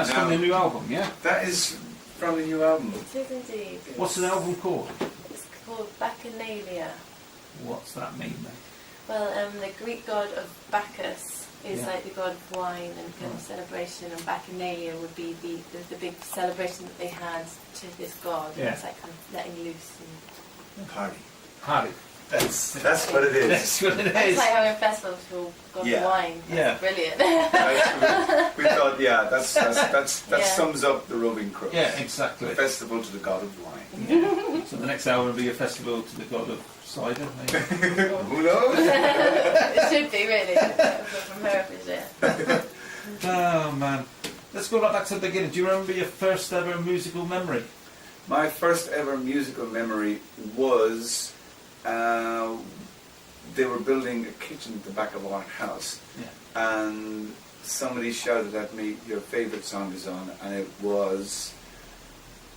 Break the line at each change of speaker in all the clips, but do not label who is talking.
That's from the new album, yeah?
That is from the new album.
It is indeed.
What's the album called?
It's called Bacchanalia.
What's that mean then?
Well, the Greek god of Bacchus is
Yeah.
like the god of wine and kind of celebration, and Bacchanalia would be the big celebration that they had to this god.
Yeah.
It's like kind of letting loose. And
Party.
Hardy.
That's what it is.
That's what it
it's
is.
like having a festival for god
Yeah.
of wine. That's
Yeah.
brilliant.
We thought, yeah, that
Yeah.
sums up the Roving Crows.
Yeah, exactly.
A festival to the god of wine.
Yeah. So the next album will be a festival to the god of cider, maybe?
Who knows?
It should be really from Herefordshire.
Oh man. Let's go back to the beginning. Do you remember your first ever musical memory?
My first ever musical memory was they were building a kitchen at the back of our house, and somebody shouted at me, "Your favourite song is on," and it was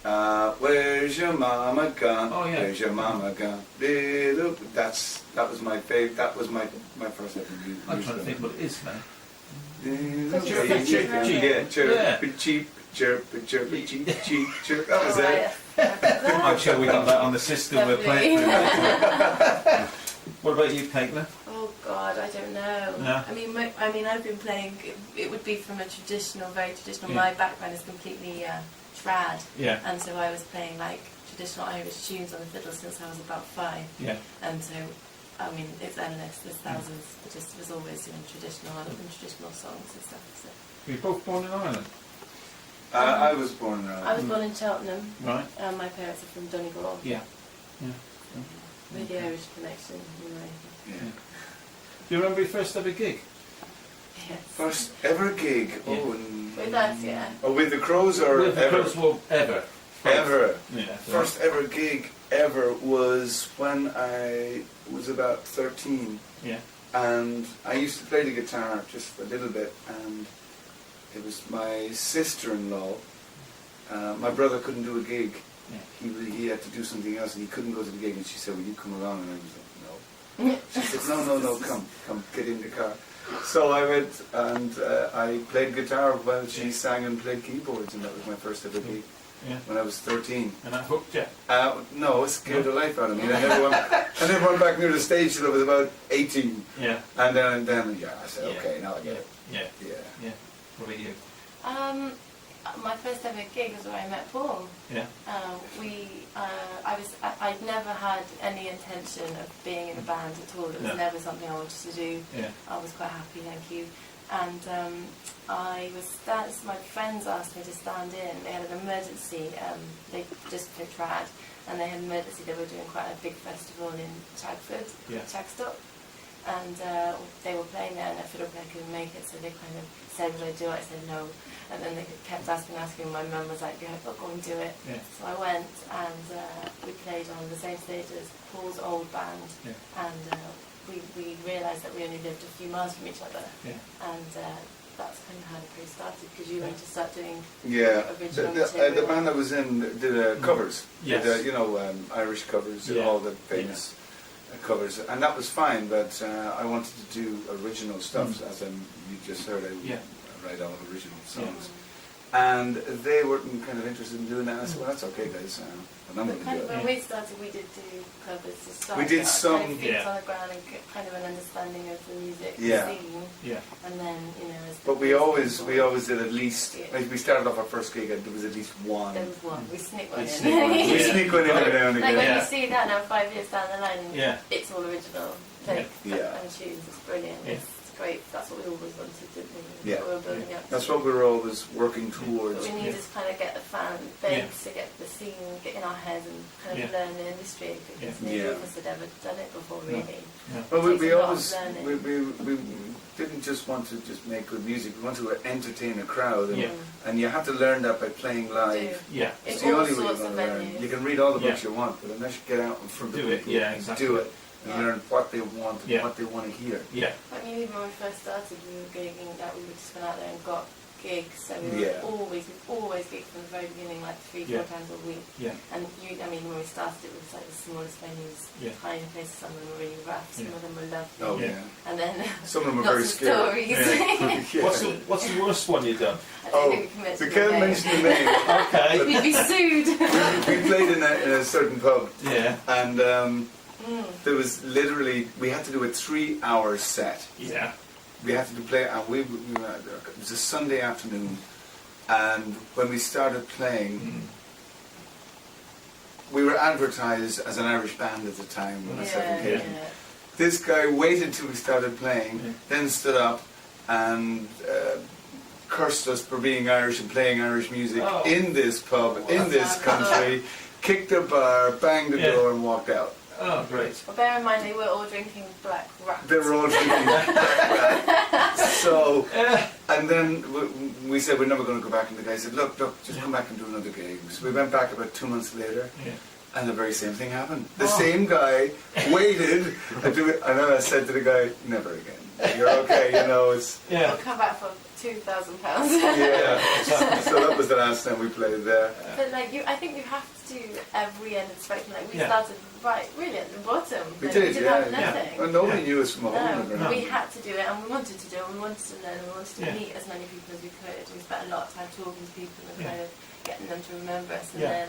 "Where's Your Mama Gone?
Oh, yeah.
Where's Your Mama Gone?" That was my favorite. That was my first ever musical.
I'm trying to think what it is now.
Chirp,
Cheap,
chirp,
chirp, cheap, chirp, chirp, cheap, cheap, chirp. That was it.
I'm sure we got that on the system we're playing through. What about you, Caitlin?
Oh God, I don't know.
No.
I mean, I've been playing. It would be from a traditional, very traditional.
Yeah.
My background is completely trad,
Yeah.
and so I was playing like traditional Irish tunes on the fiddle since I was about 5.
Yeah.
And so, I mean, it's endless. There's thousands. It just was always traditional songs and stuff. So.
Were you both born in Ireland?
I was born in Ireland.
I was born in Cheltenham.
Right.
And my parents are from Donegal.
Yeah.
With the Irish connection,
Yeah.
Do you remember your first ever gig?
Yes.
First ever gig.
Yeah.
Oh, and
With us, yeah.
oh, with the Crows or
With the
ever?
Crows, well, ever.
Ever.
Yeah.
First ever gig ever was when I was about 13,
Yeah.
and I used to play the guitar just a little bit, and it was my sister-in-law. My brother couldn't do a gig.
Yeah.
He had to do something else, and he couldn't go to the gig, and she said, "Will you come along?" And I was like, "No." She said, no, come, get in the car. So I went, and I played guitar while she sang and played keyboards, and that was my first ever gig.
Yeah.
When I was 13.
And that hooked you?
No, it scared the life out of me. I never went back near the stage till I was about 18.
Yeah.
And then I said,
Yeah.
okay, now I get it.
Yeah.
Yeah.
Yeah. What about you?
My first ever gig was where I met Paul.
Yeah.
I'd never had any intention of being in a band at all. It was never something I wanted to do.
Yeah.
I was quite happy, thank you. And my friends asked me to stand in. They had an emergency. They just did trad, and they had an emergency. They were doing quite a big festival in Chagford, Chagstock, and they were playing there, and their fiddle player couldn't make it, so they kind of said, "Would I do it?" I said no, and then they kept asking. My mum was like, "Yeah, go and do it."
Yeah.
So I went, and we played on the same stage as Paul's old band, and we realised that we only lived a few miles from each other, and that's kind of how the career started, because you went to start doing original material.
The band I was in did covers,
Yes.
did, Irish covers, all the famous covers, and that was fine, but I wanted to do original stuff, as you just heard, I write all original songs. And they were kind of interested in doing that. I said, "Well, that's okay, guys. And I'm going to do it."
When we started, we did do covers to start.
We did some,
kind of feet on the ground and kind of an understanding of the music scene.
Yeah.
And then, as
But we always did at least. Like we started off our first gig, and there was at least one.
There was one. We sneak one in.
We sneak one in every now and
Like
again.
when you see that now, 5 years down the line, and it's all original take and tunes. It's brilliant. It's great. That's what we always wanted, didn't we?
Yeah.
What we were building up.
That's what we were always working towards.
But we need to kind of get the fan base to get the scene, get in our heads, and kind of learn the industry, because neither of us had ever done it before, really.
Well, we always
learning.
we didn't just want to just make good music. We want to entertain a crowd, and you have to learn that by playing live.
Yeah.
It's
In
the
all
only way you're
sorts
going
of
to learn.
venues.
You can read all the books you want, but unless you get out in front of people and do it, and learn what they want and what they want to hear.
Yeah.
I mean, even when we first started, we were gigging that we just went out there and got gigs, so we've always gigged from the very beginning, like 3-4 times a week. And I mean, when we started, it was like the smallest venues, tiny places. Some of them were really rough, some of them were lovely.
Oh yeah.
And then
some of them were
lots
very
of
scary.
stories.
What's the worst one you've done?
I don't think we commit to
we
the
can't
name.
mention the name.
Okay.
We'd be sued.
We played in a certain pub.
Yeah.
And there was literally, we had to do a 3-hour set.
Yeah.
We had to play, and it was a Sunday afternoon, and when we started playing, we were advertised as an Irish band at the time on a certain occasion. This guy waited till we started playing, then stood up and cursed us for being Irish and playing Irish music in this pub, in this country, kicked the bar, banged the door and walked out.
Oh, great.
Well, bear in mind they were all drinking black rat.
They were all drinking black. So, and then we said we're never going to go back, and the guy said, look, just come back and do another gig. So we went back about 2 months later, and the very same thing happened. The same guy waited, and then I said to the guy, never again. You're okay, you know, it's...
We'll come back for £2,000.
So that was the last time we played there.
But like I think you have to do every end of the spectrum. Like we started really at the bottom.
We
like,
did,
we didn't have nothing.
Well, nobody knew us from a hole in the ground.
We had to do it, and we wanted to do it, and we wanted to learn, and we wanted to meet as many people as we could. We spent a lot of time talking to people and kind of getting them to remember us, and then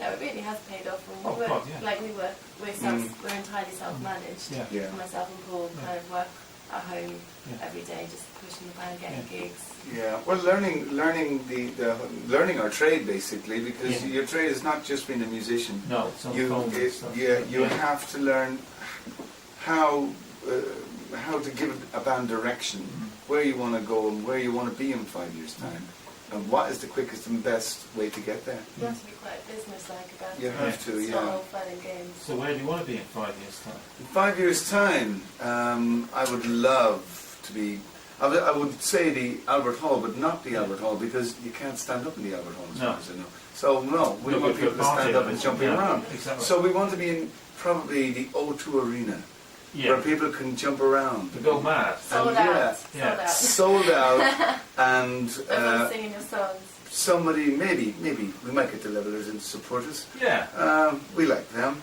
it really has paid off. And we're entirely self-managed. Myself and Paul kind of work at home every day, just pushing the band, getting gigs.
Yeah, well, learning our trade basically, because your trade is not just being a musician.
No, it's on the phone.
You have to learn how to give a band direction, where you want to go and where you want to be in 5 years' time, and what is the quickest and best way to get there.
You have to be quite business-like about it.
You have to,
It's not all fun and games.
So where do you want to be in 5 years' time?
In 5 years' time, I would love to be. I would say the Albert Hall, but not the Albert Hall, because you can't stand up in the Albert Hall as far as I know. So no, we want people to stand up and jumping around.
Exactly.
So we want to be in probably the O2 Arena, where people can jump around.
To go mad.
Sold out.
Sold out. And
everyone's singing your songs.
Somebody, maybe we might get the Levelers in to support us.
Yeah.
We like them.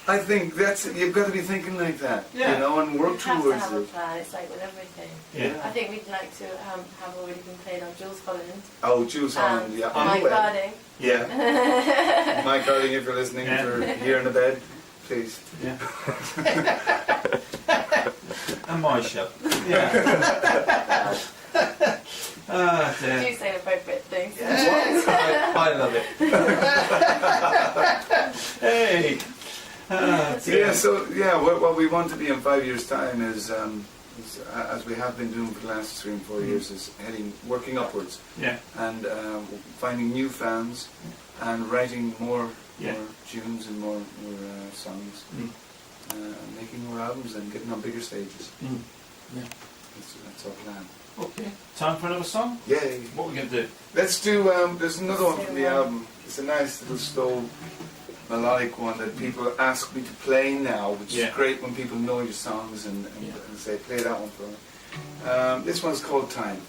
I think you've got to be thinking like that, and work towards it.
You have to have a plan. It's like with everything.
Yeah.
I think we'd like to have already been played on Jules Holland.
Oh, Jules Holland,
Mike Harding.
Yeah. Mike Harding, if you're listening, if you're here in the bed, please.
Yeah. And my show. Yeah.
Do say appropriate things.
I love it. Hey.
What we want to be in 5 years' time is as we have been doing for the last 3 and 4 years, is working upwards. And finding new fans and writing more tunes and more songs, making more albums and getting on bigger stages. That's our plan.
Okay, time for another song?
Yay!
What are we going to do?
Let's do, there's another one from the album. It's a nice little slow melodic one that people ask me to play now, which is great when people know your songs and say, play that one for me. This one's called Time.